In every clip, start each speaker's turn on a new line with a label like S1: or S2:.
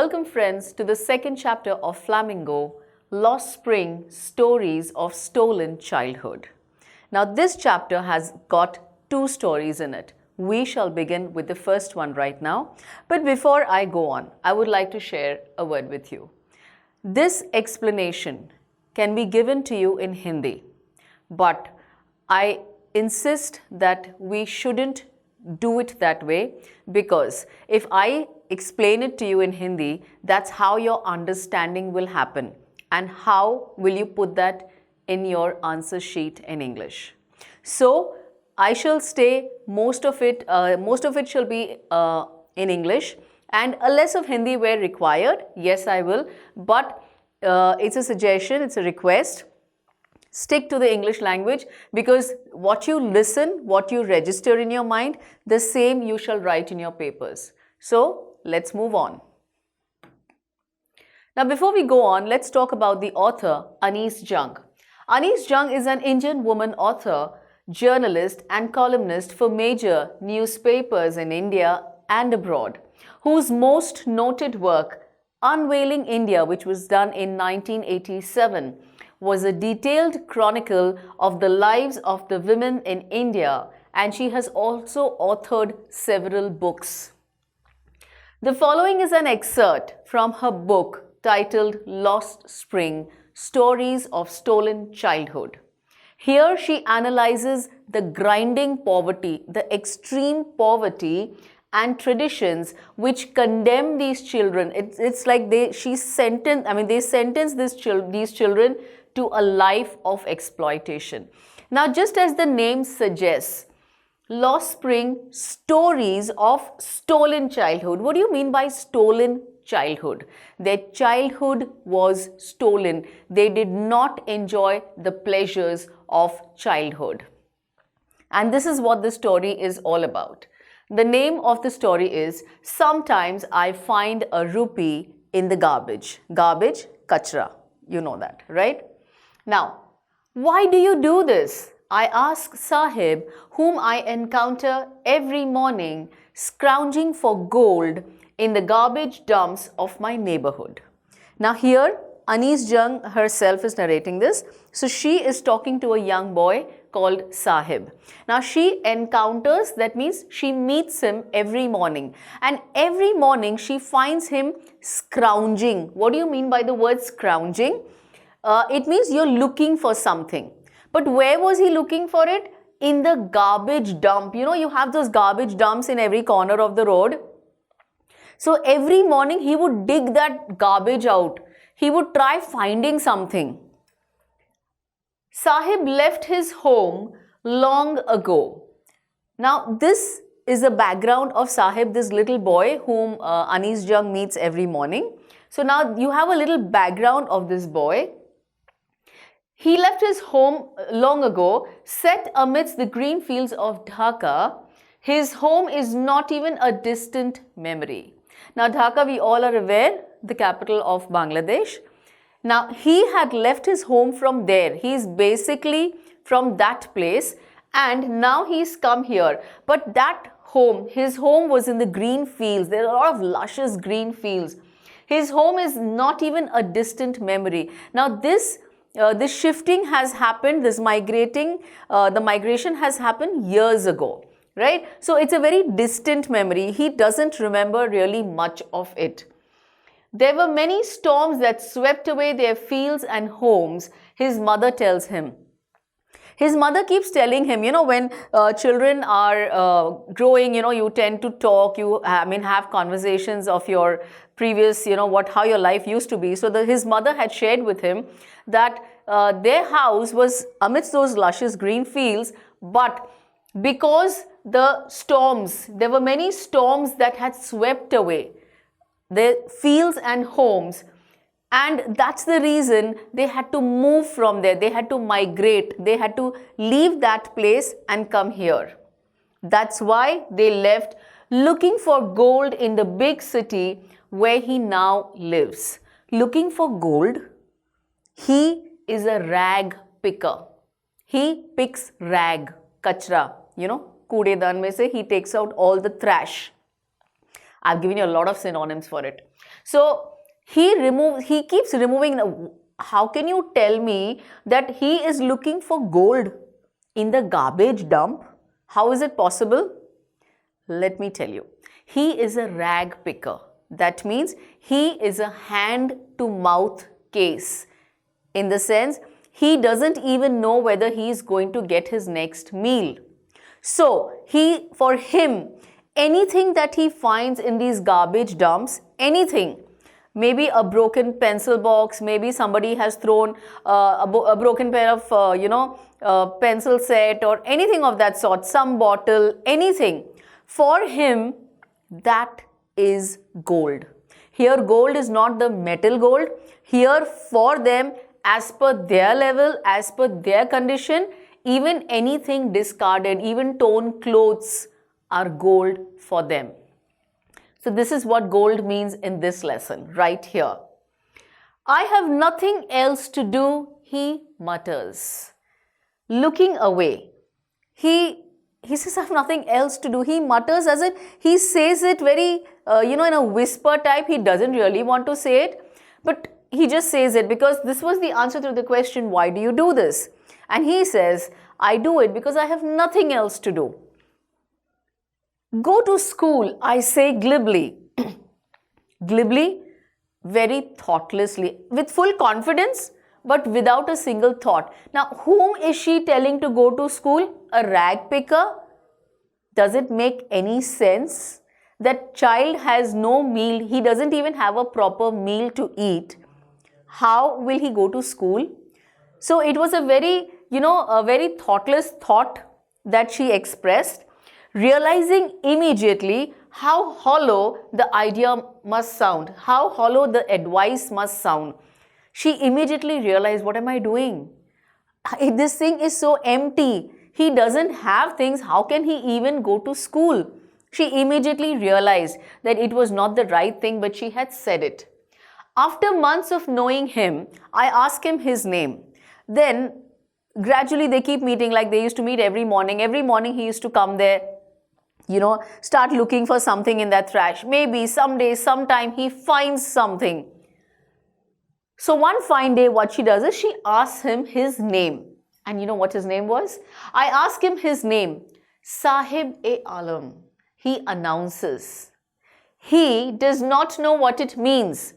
S1: Welcome friends to the second chapter of Flamingo, Lost Spring, Stories of Stolen Childhood. Now this chapter has got two stories in it. We shall begin with the first one right now. But before I go on, I would like to share a word with you. This explanation can be given to you in Hindi, but I insist that we shouldn't do it that way, because if I explain it to you in Hindi, that's how your understanding will happen. And how will you put that in your answer sheet in English? So I shall stay most of it shall be in English, and a less of Hindi where required. Yes, I will, but it's a suggestion, it's a request. Stick to the English language, because what you listen, what you register in your mind, the same you shall write in your papers. So let's move on. Now before we go on, let's talk about the author Anees Jung. Anees Jung is an Indian woman author, journalist and columnist for major newspapers in India and abroad, whose most noted work, Unveiling India, which was done in 1987, was a detailed chronicle of the lives of the women in India, and she has also authored several books. The following is an excerpt from her book titled Lost Spring, Stories of Stolen Childhood. Here she analyzes the grinding poverty, the extreme poverty and traditions which condemn these children. It's like they sentence these children to a life of exploitation. Now, just as the name suggests, Lost Spring, stories of stolen childhood. What do you mean by stolen childhood? Their childhood was stolen. They did not enjoy the pleasures of childhood. And this is what the story is all about. The name of the story is Sometimes I Find a Rupee in the Garbage. Garbage, kachra. You know that, right? Now, why do you do this? I ask Sahib, whom I encounter every morning, scrounging for gold in the garbage dumps of my neighborhood. Now here, Anees Jung herself is narrating this. So she is talking to a young boy called Sahib. Now she encounters, that means she meets him every morning. And every morning she finds him scrounging. What do you mean by the word scrounging? It means you're looking for something. But where was he looking for it? In the garbage dump. You know, you have those garbage dumps in every corner of the road. So every morning he would dig that garbage out. He would try finding something. Sahib left his home long ago. Now this is the background of Sahib, this little boy whom Anees Jung meets every morning. So now you have a little background of this boy. He left his home long ago, set amidst the green fields of Dhaka. His home is not even a distant memory. Now Dhaka, we all are aware, the capital of Bangladesh. Now he had left his home from there. He is basically from that place, and now he's come here. But that home, his home was in the green fields. There are a lot of luscious green fields. His home is not even a distant memory. Now this shifting has happened, the migration has happened years ago, right? So it's a very distant memory. He doesn't remember really much of it. There were many storms that swept away their fields and homes, his mother tells him. His mother keeps telling him, you know, when children are growing, you know, you tend to talk, have conversations of your previous, how your life used to be. So his mother had shared with him that their house was amidst those luscious green fields, but because there were many storms that had swept away their fields and homes, and that's the reason they had to move from there. They had to migrate. They had to leave that place and come here. That's why they left, looking for gold in the big city where he now lives. Looking for gold? He is a rag picker. He picks rag, kachra, koodedan mein se he takes out all the trash. I've given you a lot of synonyms for it. So he keeps removing. How can you tell me that he is looking for gold in the garbage dump? How is it possible? Let me tell you. He is a rag picker. That means he is a hand-to-mouth case. In the sense, he doesn't even know whether he is going to get his next meal. So, for him, anything that he finds in these garbage dumps, anything, maybe a broken pencil box, maybe somebody has thrown a broken pair of, pencil set or anything of that sort, some bottle, anything. For him, that is gold. Here, gold is not the metal gold. Here, for them, as per their level, as per their condition, even anything discarded, even torn clothes are gold for them. So this is what gold means in this lesson right here. I have nothing else to do, he mutters. Looking away, he says, I have nothing else to do. He mutters as it, he says it very, in a whisper type. He doesn't really want to say it, but he just says it because this was the answer to the question, why do you do this? And he says, I do it because I have nothing else to do. Go to school, I say glibly. Glibly, very thoughtlessly, with full confidence, but without a single thought. Now, whom is she telling to go to school? A rag picker? Does it make any sense? That child has no meal, he doesn't even have a proper meal to eat. How will he go to school? So it was a very, a very thoughtless thought that she expressed, realizing immediately how hollow the idea must sound, how hollow the advice must sound. She immediately realized, what am I doing? This thing is so empty. He doesn't have things. How can he even go to school? She immediately realized that it was not the right thing, but she had said it. After months of knowing him, I asked him his name. Then, gradually they keep meeting like they used to meet every morning. Every morning he used to come there, start looking for something in that trash. Maybe someday, sometime he finds something. So one fine day, what she does is she asks him his name. And you know what his name was? I asked him his name. Sahib-e-Alam. He announces. He does not know what it means.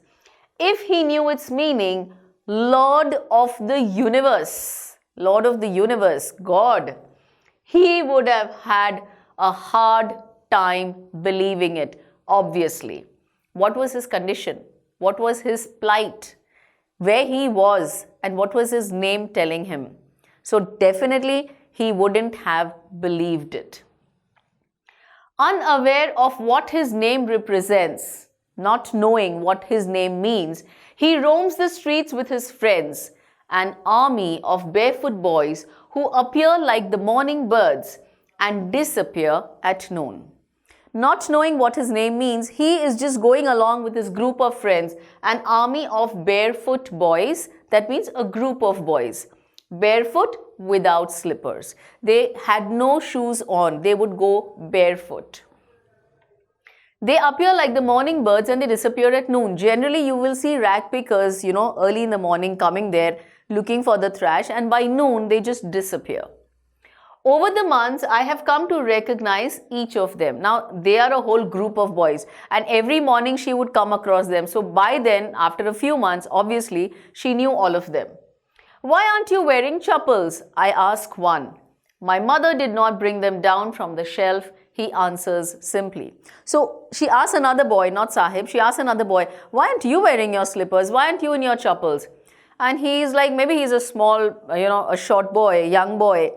S1: If he knew its meaning, Lord of the universe, God, he would have had a hard time believing it, obviously. What was his condition? What was his plight? Where he was and what was his name telling him? So definitely he wouldn't have believed it. Unaware of what his name represents, not knowing what his name means, he roams the streets with his friends, an army of barefoot boys who appear like the morning birds and disappear at noon. Not knowing what his name means, he is just going along with his group of friends, an army of barefoot boys, that means a group of boys. Barefoot without slippers. They had no shoes on, they would go barefoot. They appear like the morning birds and they disappear at noon. Generally, you will see rag pickers, early in the morning coming there looking for the trash, and by noon they just disappear. Over the months, I have come to recognize each of them. Now, they are a whole group of boys and every morning she would come across them. So by then, after a few months, obviously, she knew all of them. Why aren't you wearing chappals? I ask one. My mother did not bring them down from the shelf, he answers simply. So she asks another boy, not Sahib, she asks another boy, why aren't you wearing your slippers? Why aren't you in your chappals? And he's like, maybe he's a small, a short boy, a young boy.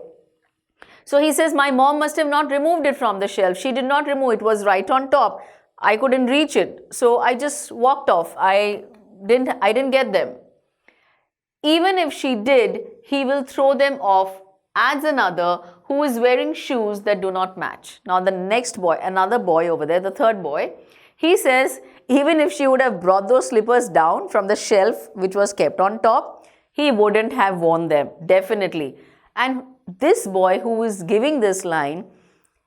S1: So he says, my mom must have not removed it from the shelf. She did not remove it. It was right on top. I couldn't reach it. So I just walked off. I didn't get them. Even if she did, he will throw them off, adds another who is wearing shoes that do not match. Now the next boy, another boy over there, the third boy, he says, even if she would have brought those slippers down from the shelf which was kept on top, he wouldn't have worn them, definitely. And this boy who is giving this line,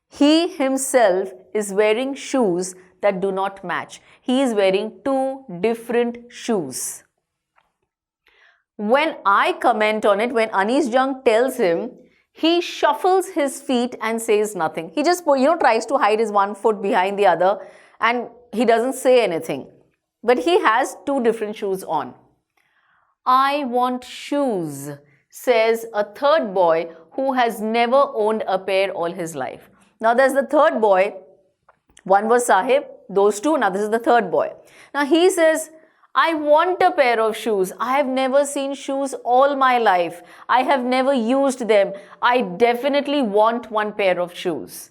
S1: he himself is wearing shoes that do not match. He is wearing two different shoes. When I comment on it, when Anis Jung tells him, he shuffles his feet and says nothing. He just, tries to hide his one foot behind the other and he doesn't say anything. But he has two different shoes on. I want shoes, says a third boy who has never owned a pair all his life. Now there's the third boy. One was Sahib, those two. Now this is the third boy. Now he says, I want a pair of shoes. I have never seen shoes all my life. I have never used them. I definitely want one pair of shoes.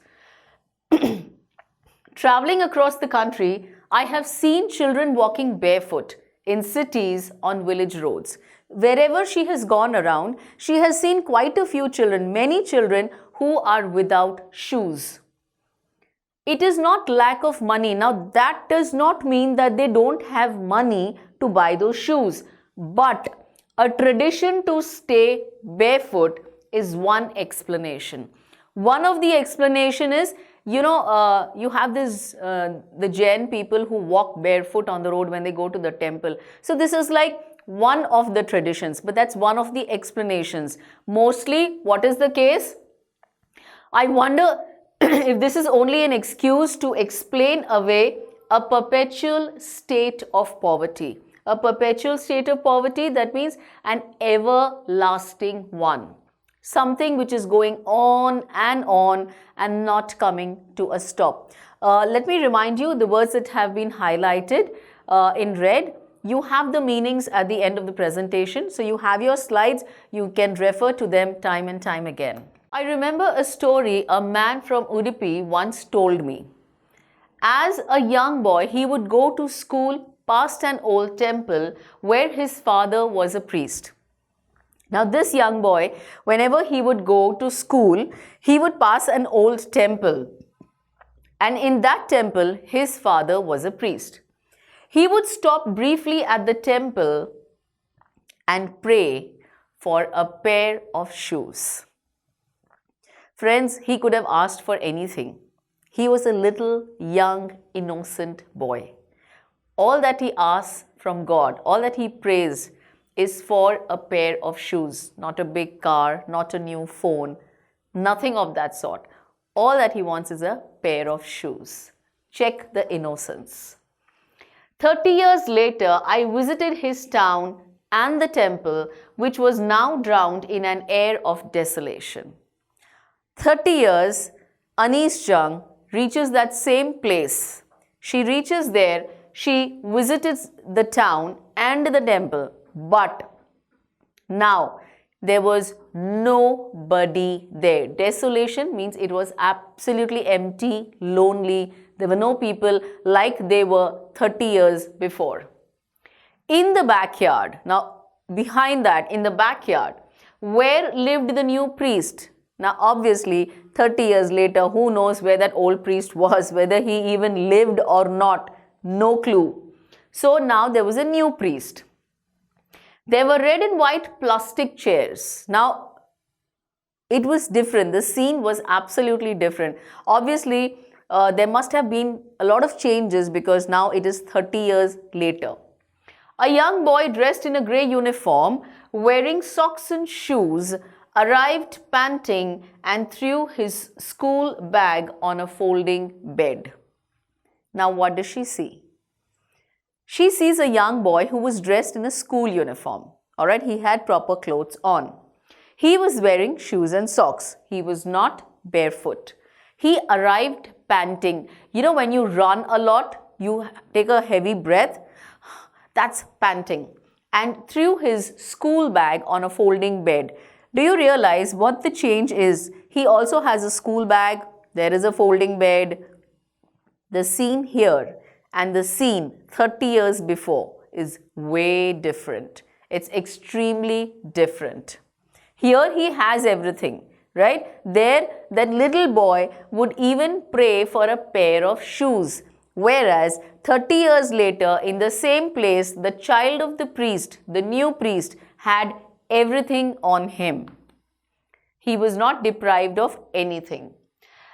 S1: Traveling across the country, I have seen children walking barefoot in cities on village roads. Wherever she has gone around, she has seen quite a few children, many children who are without shoes. It is not lack of money. Now that does not mean that they don't have money to buy those shoes. But a tradition to stay barefoot is one explanation. One of the explanation is, you have this, the Jain people who walk barefoot on the road when they go to the temple. So this is like one of the traditions, but that's one of the explanations. Mostly, what is the case? I wonder if this is only an excuse to explain away a perpetual state of poverty. A perpetual state of poverty, that means an everlasting one. Something which is going on and not coming to a stop. Let me remind you the words that have been highlighted in red. You have the meanings at the end of the presentation. So you have your slides. You can refer to them time and time again. I remember a story a man from Udupi once told me. As a young boy, he would go to school past an old temple where his father was a priest. Now this young boy, whenever he would go to school, he would pass an old temple. And in that temple, his father was a priest. He would stop briefly at the temple and pray for a pair of shoes. Friends, he could have asked for anything. He was a little, young, innocent boy. All that he asks from God, all that he prays is for a pair of shoes, not a big car, not a new phone, nothing of that sort. All that he wants is a pair of shoes. Check the innocence. 30 years later, I visited his town and the temple, which was now drowned in an air of desolation. 30 years, Anis Jung reaches that same place. She reaches there, she visits the town and the temple, but now there was nobody there. Desolation means it was absolutely empty, lonely. There were no people like they were 30 years before. In the backyard, now behind that, in the backyard, where lived the new priest? Now obviously 30 years later, who knows where that old priest was, whether he even lived or not, no clue. So now there was a new priest. There were red and white plastic chairs. Now it was different, the scene was absolutely different. Obviously there must have been a lot of changes because now it is 30 years later. A young boy dressed in a grey uniform, wearing socks and shoes, arrived panting and threw his school bag on a folding bed. Now what does she see? She sees a young boy who was dressed in a school uniform. Alright, he had proper clothes on. He was wearing shoes and socks. He was not barefoot. He arrived panting. You know, when you run a lot, you take a heavy breath. That's panting. And threw his school bag on a folding bed. Do you realize what the change is? He also has a school bag. There is a folding bed. The scene here and the scene 30 years before is way different. It's extremely different. Here he has everything, right? There, that little boy would even pray for a pair of shoes. Whereas 30 years later, in the same place, the child of the priest, the new priest, had everything on him. He was not deprived of anything.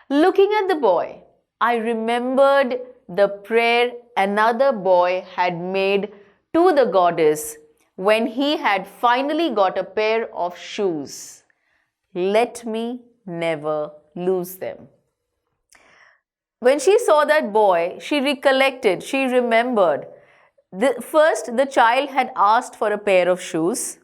S1: Looking at the boy, I remembered the prayer another boy had made to the goddess when he had finally got a pair of shoes. Let me never lose them. When she saw that boy, she recollected, she remembered. First, the child had asked for a pair of shoes.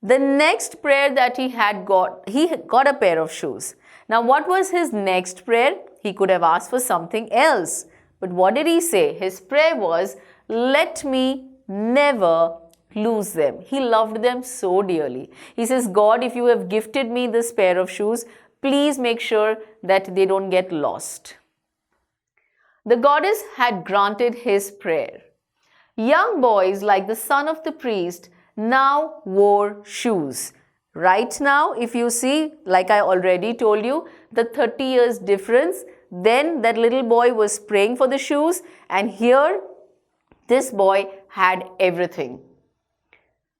S1: The next prayer that he got a pair of shoes. Now, what was his next prayer? He could have asked for something else. But what did he say? His prayer was, let me never lose them. He loved them so dearly. He says, God, if you have gifted me this pair of shoes, please make sure that they don't get lost. The goddess had granted his prayer. Young boys, like the son of the priest, now wore shoes. Right now, if you see, like I already told you, the 30 years difference, then that little boy was praying for the shoes, and here this boy had everything.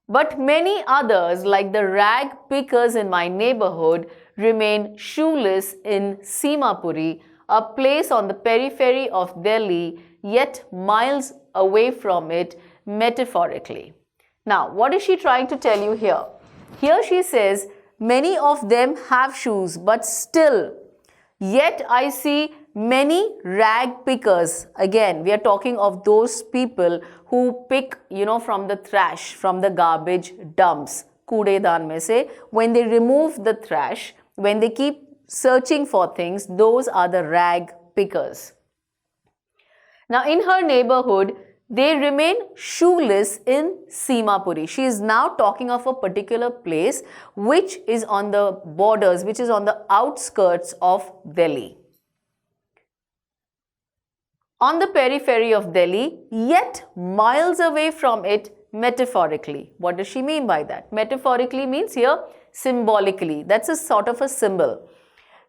S1: But many others, like the rag pickers in my neighborhood, remain shoeless in Simapuri, a place on the periphery of Delhi, yet miles away from it metaphorically. Now, what is she trying to tell you here? Here she says, many of them have shoes, but still, yet I see many rag pickers. Again, we are talking of those people who pick, from the trash, from the garbage dumps. Kudedan mein se, when they remove the trash, when they keep searching for things, those are the rag pickers. Now, in her neighborhood, they remain shoeless in Simapuri. She is now talking of a particular place which is on the borders, which is on the outskirts of Delhi. On the periphery of Delhi, yet miles away from it metaphorically. What does she mean by that? Metaphorically means here symbolically. That's a sort of a symbol.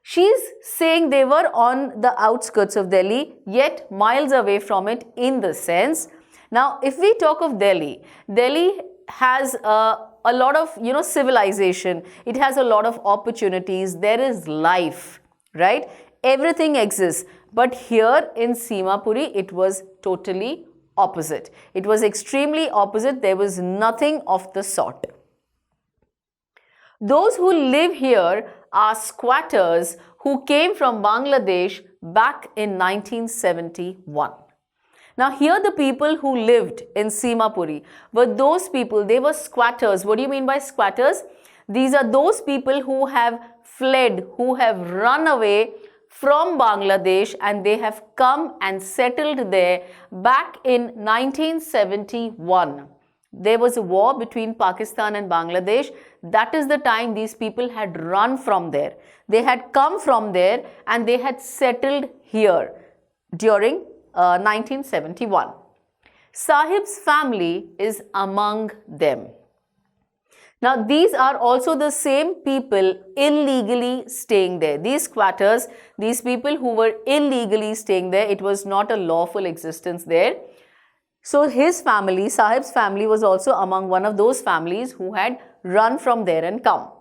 S1: She's saying they were on the outskirts of Delhi, yet miles away from it in the sense. Now, if we talk of Delhi, Delhi has a lot of, civilization. It has a lot of opportunities. There is life, right? Everything exists. But here in Simapuri, it was totally opposite. It was extremely opposite. There was nothing of the sort. Those who live here are squatters who came from Bangladesh back in 1971. Now here the people who lived in Simapuri were those people, they were squatters. What do you mean by squatters? These are those people who have fled, who have run away from Bangladesh, and they have come and settled there back in 1971. There was a war between Pakistan and Bangladesh. That is the time these people had run from there. They had come from there and they had settled here during 1971. Sahib's family is among them. Now, these are also the same people illegally staying there. These squatters, these people who were illegally staying there, it was not a lawful existence there. So his family, Sahib's family, was also among one of those families who had run from there and come.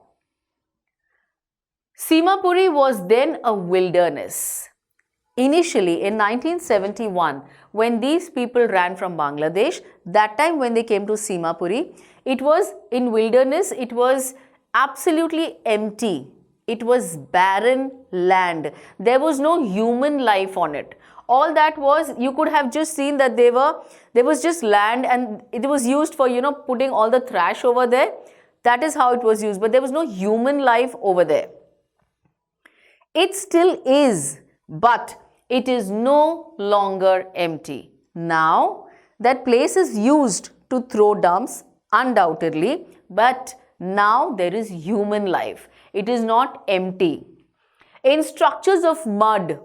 S1: Simapuri was then a wilderness. Initially, in 1971, when these people ran from Bangladesh, that time when they came to Simapuri, it was in wilderness, it was absolutely empty. It was barren land. There was no human life on it. All that was, you could have just seen that there was just land, and it was used for, putting all the trash over there. That is how it was used, but there was no human life over there. It still is, but it is no longer empty. Now, that place is used to throw dumps, undoubtedly, but now there is human life. It is not empty. In structures of mud,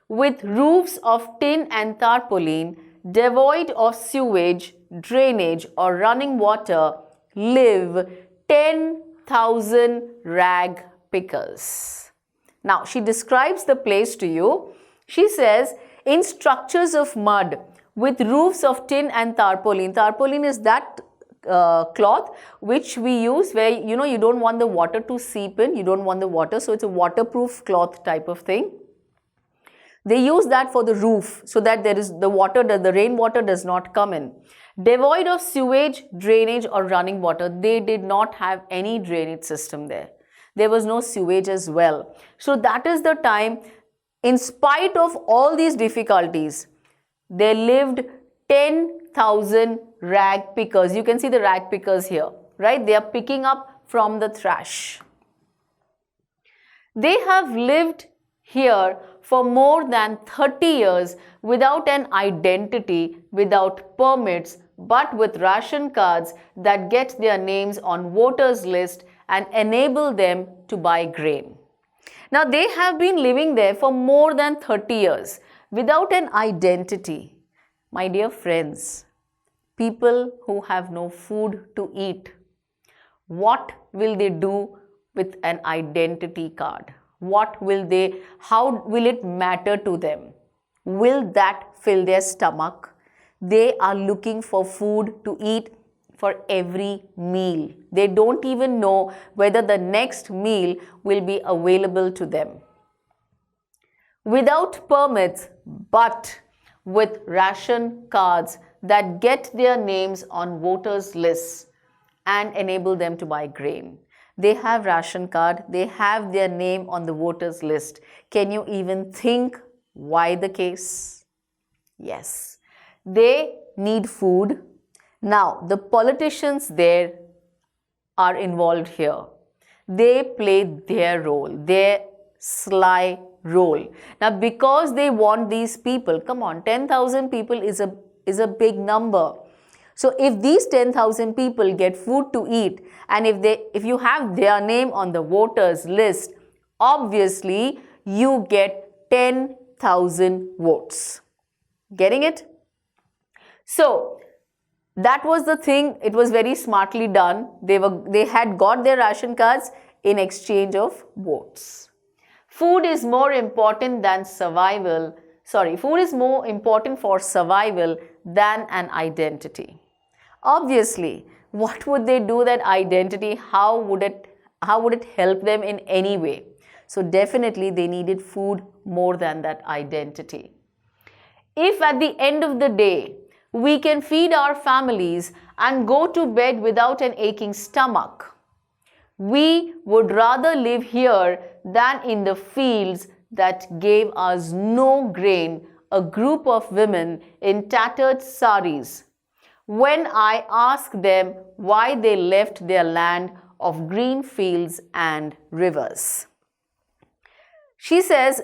S1: with roofs of tin and tarpaulin, devoid of sewage, drainage or running water, live 10,000 rag pickers. Now, she describes the place to you. She says, in structures of mud, with roofs of tin and tarpaulin. Tarpaulin is that cloth which we use where, you don't want the water to seep in. You don't want the water, so it's a waterproof cloth type of thing. They use that for the roof so that there is the rainwater does not come in. Devoid of sewage, drainage or running water. They did not have any drainage system there. There was no sewage as well. So that is the time, in spite of all these difficulties, there lived 10,000 rag pickers. You can see the rag pickers here, right? They are picking up from the trash. They have lived here for more than 30 years without an identity, without permits, but with ration cards that get their names on voters' list and enable them to buy grain. Now, they have been living there for more than 30 years without an identity. My dear friends, people who have no food to eat, what will they do with an identity card? How will it matter to them? Will that fill their stomach? They are looking for food to eat for every meal. They don't even know whether the next meal will be available to them. Without permits, but with ration cards that get their names on voters' lists and enable them to buy grain. They have ration card, they have their name on the voters' list. Can you even think why the case? Yes, they need food. Now, the politicians there are involved here. They play their role, their sly role. Now, because they want these people, come on, 10,000 people is a big number. So, if these 10,000 people get food to eat, and if you have their name on the voters list, obviously you get 10,000 votes. Getting it? So, that was the thing. It was very smartly done. They had got their ration cards in exchange of votes. Food is more important than survival. Food is more important for survival than an identity. Obviously, what would they do that identity? How would it help them in any way? So definitely they needed food more than that identity. If at the end of the day, we can feed our families and go to bed without an aching stomach, we would rather live here than in the fields that gave us no grain, a group of women in tattered saris. When I ask them why they left their land of green fields and rivers. She says,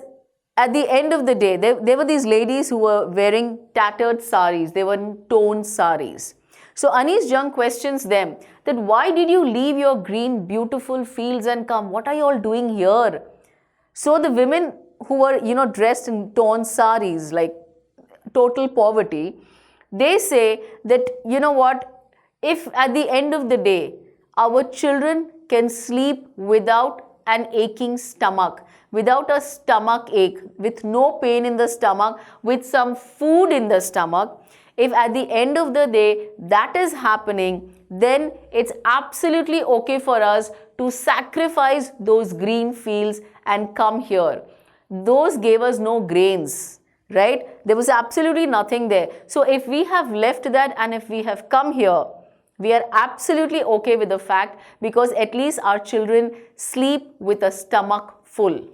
S1: at the end of the day, there were these ladies who were wearing tattered saris, they were torn saris. So Anis Jung questions them that why did you leave your green beautiful fields and come? What are you all doing here? So the women who were dressed in torn saris, like total poverty, they say that, you know what, if at the end of the day, our children can sleep without an aching stomach, without a stomach ache, with no pain in the stomach, with some food in the stomach, if at the end of the day that is happening, then it's absolutely okay for us to sacrifice those green fields and come here. Those gave us no grains. Right? There was absolutely nothing there. So if we have left that and if we have come here, we are absolutely okay with the fact because at least our children sleep with a stomach full.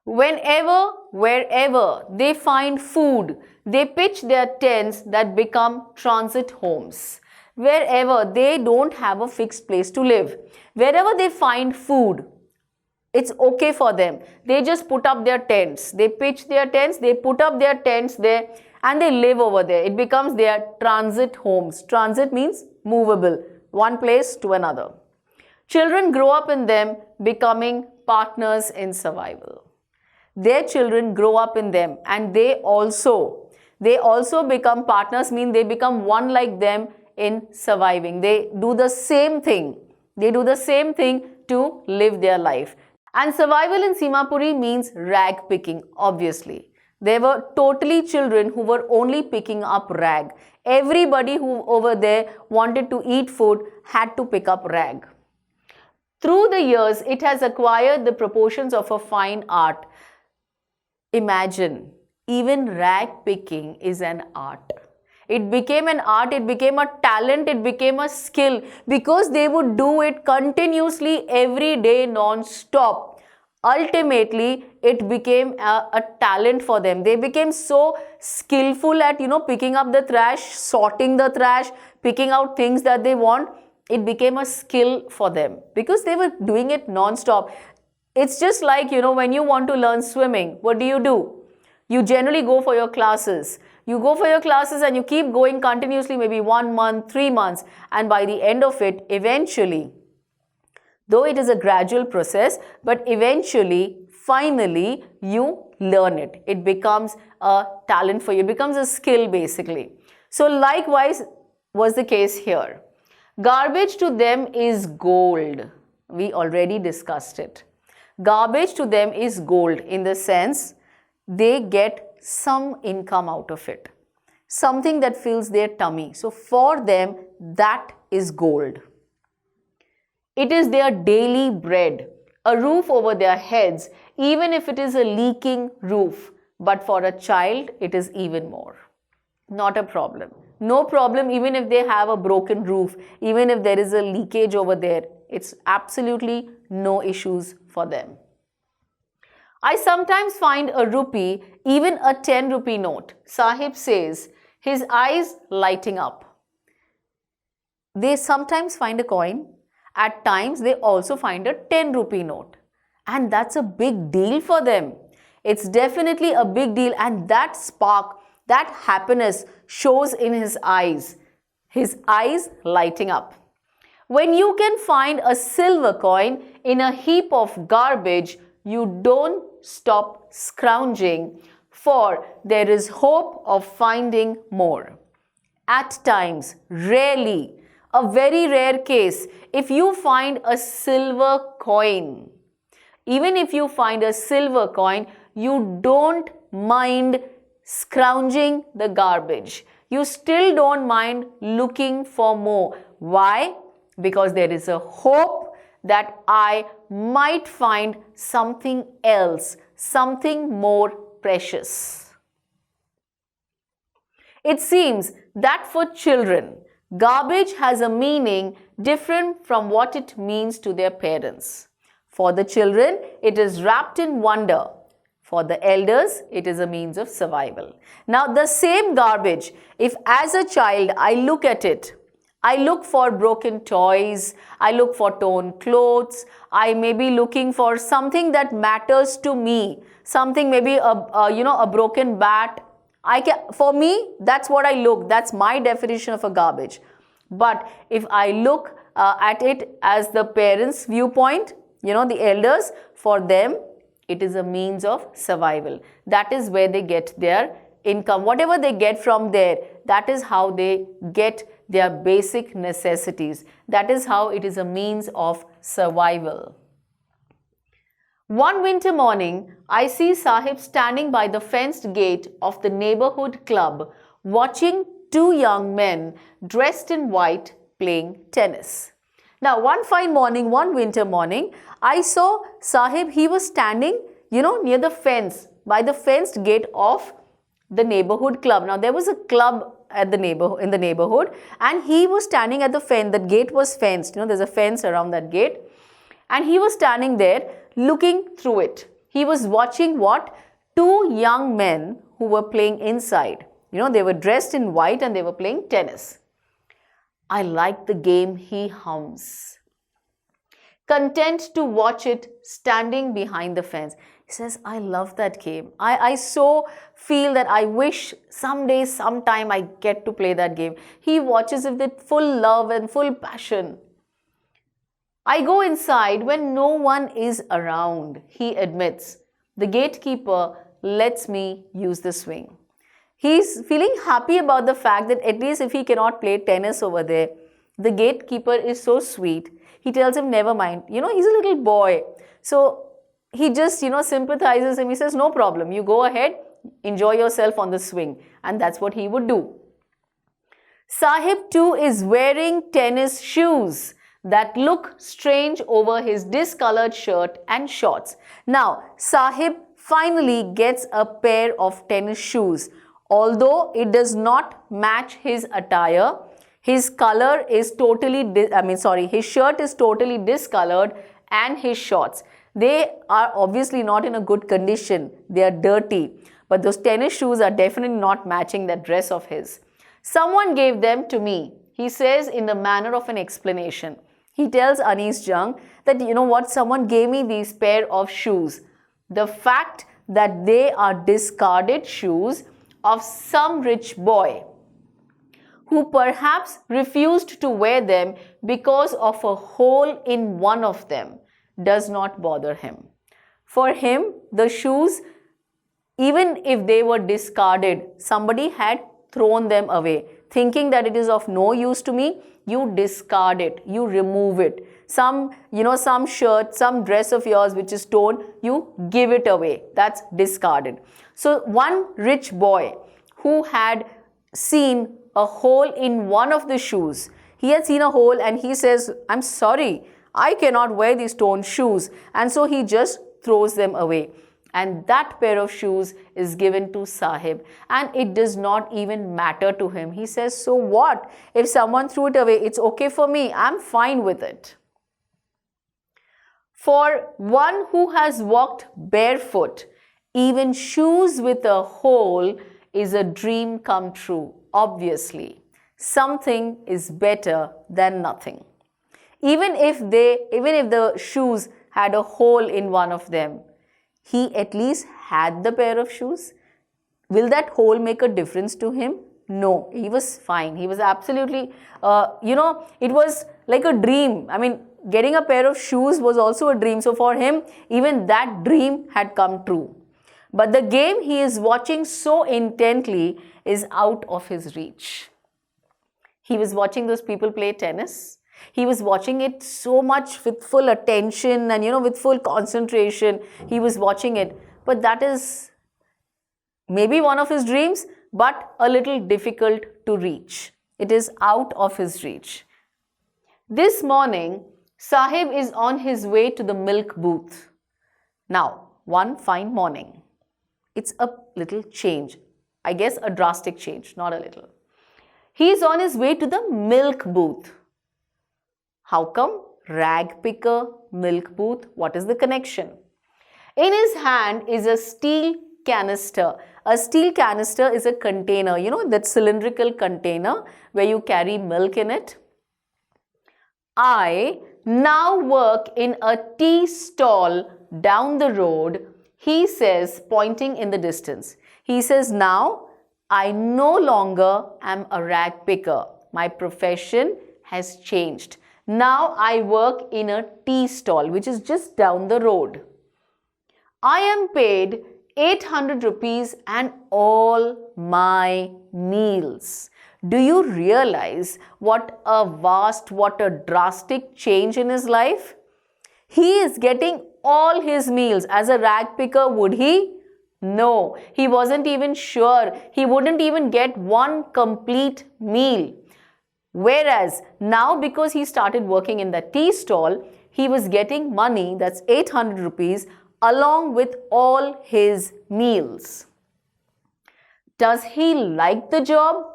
S1: Whenever, wherever they find food, they pitch their tents that become transit homes. Wherever they don't have a fixed place to live. Wherever they find food, it's okay for them. They just put up their tents. They pitch their tents, they put up their tents there and they live over there. It becomes their transit homes. Transit means movable, one place to another. Children grow up in them, becoming partners in survival. Their children grow up in them and they also become partners, mean they become one like them in surviving. They do the same thing. They do the same thing to live their life. And survival in Simapuri means rag picking, obviously. There were totally children who were only picking up rag. Everybody who over there wanted to eat food had to pick up rag. Through the years, it has acquired the proportions of a fine art. Imagine, even rag picking is an art. It became an art, it became a talent, it became a skill because they would do it continuously every day non-stop. Ultimately, it became a talent for them. They became so skillful at, picking up the trash, sorting the trash, picking out things that they want. It became a skill for them because they were doing it non-stop. It's just like, when you want to learn swimming, what do? You generally go for your classes. You go for your classes and you keep going continuously, maybe 1 month, 3 months, and by the end of it, eventually, though it is a gradual process, but eventually, finally, you learn it. It becomes a talent for you. It becomes a skill basically. So likewise was the case here. Garbage to them is gold. We already discussed it. Garbage to them is gold in the sense they get some income out of it, something that fills their tummy. So for them, that is gold. It is their daily bread, a roof over their heads, even if it is a leaking roof. But for a child, it is even more. Not a problem. No problem even if they have a broken roof, even if there is a leakage over there. It's absolutely no issues for them. I sometimes find a rupee, even a 10 rupee note. Sahib says, his eyes lighting up. They sometimes find a coin. At times, they also find a 10 rupee note. And that's a big deal for them. It's definitely a big deal. And that spark, that happiness shows in his eyes lighting up. When you can find a silver coin in a heap of garbage, you don't stop scrounging, for there is hope of finding more. At times, rarely, a very rare case, if you find a silver coin, even if you find a silver coin, you don't mind scrounging the garbage. You still don't mind looking for more. Why? Because there is a hope that I might find something else, something more precious. It seems that for children, garbage has a meaning different from what it means to their parents. For the children, it is wrapped in wonder. For the elders, it is a means of survival. Now, the same garbage, if as a child I look at it, I look for broken toys, I look for torn clothes, I may be looking for something that matters to me, something maybe a broken bat. For me, that's what I look, that's my definition of a garbage. But if I look at it as the parents' viewpoint, the elders, for them, it is a means of survival. That is where they get their income. Whatever they get from there, that is how they get their basic necessities. That is how it is a means of survival. One winter morning, I see Sahib standing by the fenced gate of the neighborhood club, watching two young men dressed in white playing tennis. Now, one fine morning, one winter morning, I saw Sahib, he was standing, near the fence, by the fenced gate of the neighborhood club. Now, there was a club in the neighborhood, and he was standing at the fence. That gate was fenced, there's a fence around that gate. And he was standing there looking through it. He was watching what? Two young men who were playing inside. They were dressed in white and they were playing tennis. I like the game he hums. Content to watch it standing behind the fence. He says, I love that game. I so feel that I wish someday, sometime I get to play that game. He watches it with full love and full passion. I go inside when no one is around, he admits. The gatekeeper lets me use the swing. He's feeling happy about the fact that at least if he cannot play tennis over there, the gatekeeper is so sweet. He tells him, never mind. He's a little boy. So he just, sympathizes him. He says, no problem. You go ahead, enjoy yourself on the swing. And that's what he would do. Sahib too is wearing tennis shoes that look strange over his discolored shirt and shorts. Now, Sahib finally gets a pair of tennis shoes. Although it does not match his attire, his color is totally, his shirt is totally discolored and his shorts. They are obviously not in a good condition. They are dirty. But those tennis shoes are definitely not matching that dress of his. Someone gave them to me, he says in the manner of an explanation. He tells Anis Jung that, you know what, someone gave me these pair of shoes. The fact that they are discarded shoes of some rich boy who perhaps refused to wear them because of a hole in one of them does not bother him. For him, the shoes, even if they were discarded, somebody had thrown them away, thinking that it is of no use to me. You discard it, you remove it. Some shirt, some dress of yours which is torn, you give it away. That's discarded. So one rich boy who had seen a hole in one of the shoes, he had seen a hole and he says, I'm sorry, I cannot wear these torn shoes. And so he just throws them away. And that pair of shoes is given to Sahib, and it does not even matter to him. He says, so what? If someone threw it away, it's okay for me. I'm fine with it. For one who has walked barefoot, even shoes with a hole is a dream come true. Obviously, something is better than nothing. Even if the shoes had a hole in one of them, he at least had the pair of shoes. Will that hole make a difference to him? No, he was fine. He was absolutely, it was like a dream. I mean, getting a pair of shoes was also a dream. So for him, even that dream had come true. But the game he is watching so intently is out of his reach. He was watching those people play tennis. He was watching it so much with full attention and, with full concentration. He was watching it. But that is maybe one of his dreams, but a little difficult to reach. It is out of his reach. This morning, Sahib is on his way to the milk booth. Now, one fine morning. It's a little change. I guess a drastic change, not a little. He is on his way to the milk booth. How come? Rag picker, milk booth, what is the connection? In his hand is a steel canister. A steel canister is a container, that cylindrical container where you carry milk in it. I now work in a tea stall down the road, he says, pointing in the distance. He says, now I no longer am a rag picker. My profession has changed. Now I work in a tea stall, which is just down the road. I am paid 800 rupees and all my meals. Do you realize what a drastic change in his life? He is getting all his meals. As a rag picker, would he? No, he wasn't even sure. He wouldn't even get one complete meal. Whereas now, because he started working in the tea stall, he was getting money, that's 800 rupees, along with all his meals. Does he like the job?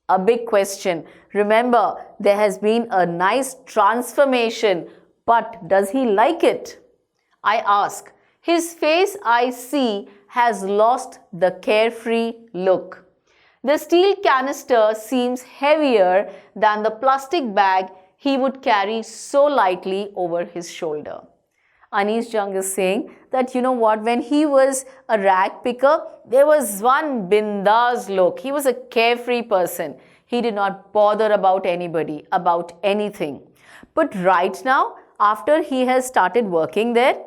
S1: A big question. Remember, there has been a nice transformation, but does he like it? I ask. His face, I see, has lost the carefree look. The steel canister seems heavier than the plastic bag he would carry so lightly over his shoulder. Anis Jung is saying that, when he was a rag picker, there was one bindas look. He was a carefree person. He did not bother about anybody, about anything. But right now, after he has started working there,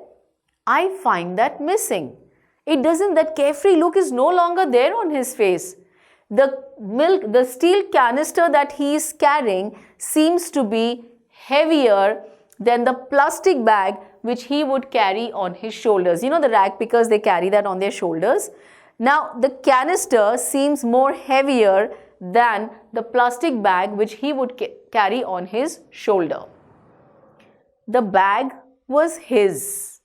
S1: I find that missing. That carefree look is no longer there on his face. The steel canister that he is carrying seems to be heavier than the plastic bag which he would carry on his shoulders. The rag pickers, they carry that on their shoulders. Now, the canister seems more heavier than the plastic bag which he would carry on his shoulder. The bag was his.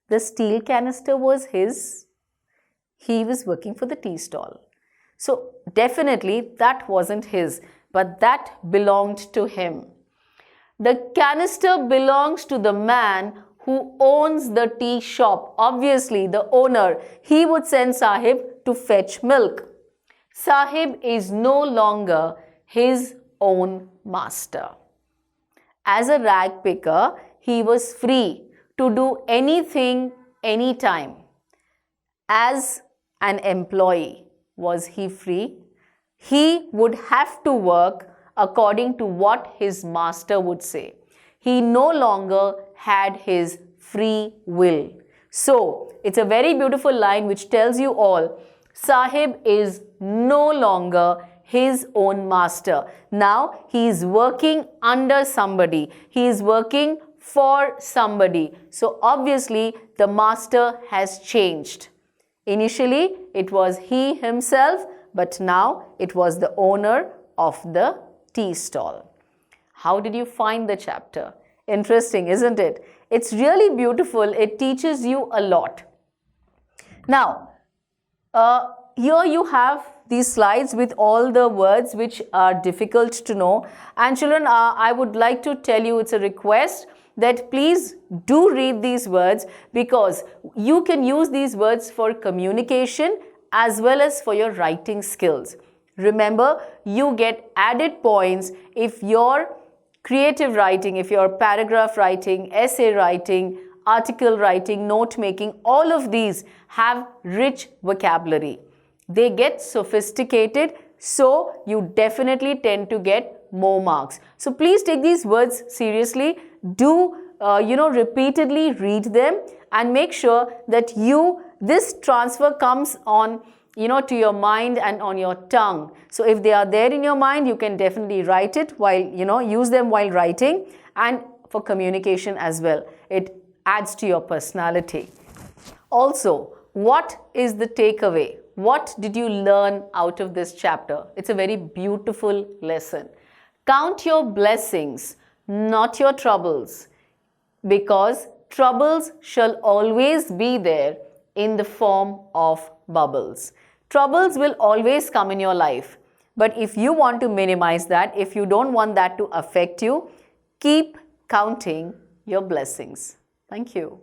S1: The steel canister was his. He was working for the tea stall. So definitely that wasn't his, but that belonged to him. The canister belongs to the man who owns the tea shop. Obviously, the owner, he would send Sahib to fetch milk. Sahib is no longer his own master. As a rag picker, he was free to do anything, anytime. As an employee, was he free? He would have to work according to what his master would say. He no longer had his free will. So, it's a very beautiful line which tells you all, Sahib is no longer his own master. Now, he is working under somebody. He is working for somebody. So, obviously, the master has changed. Initially, it was he himself, but now it was the owner of the tea stall. How did you find the chapter? Interesting, isn't it? It's really beautiful. It teaches you a lot. Now, here you have these slides with all the words which are difficult to know. And children, I would like to tell you, it's a request that please do read these words, because you can use these words for communication as well as for your writing skills. Remember, you get added points if your creative writing, if your paragraph writing, essay writing, article writing, note making, all of these have rich vocabulary. They get sophisticated, so you definitely tend to get more marks. So please take these words seriously. Do repeatedly read them and make sure that this transfer comes on to your mind and on your tongue. So if they are there in your mind, you can definitely write it while use them while writing, and for communication as well. It adds to your personality. Also, what is the takeaway? What did you learn out of this chapter? It's a very beautiful lesson. Count your blessings, not your troubles, because troubles shall always be there in the form of bubbles. Troubles will always come in your life, but if you want to minimize that, if you don't want that to affect you, keep counting your blessings. Thank you.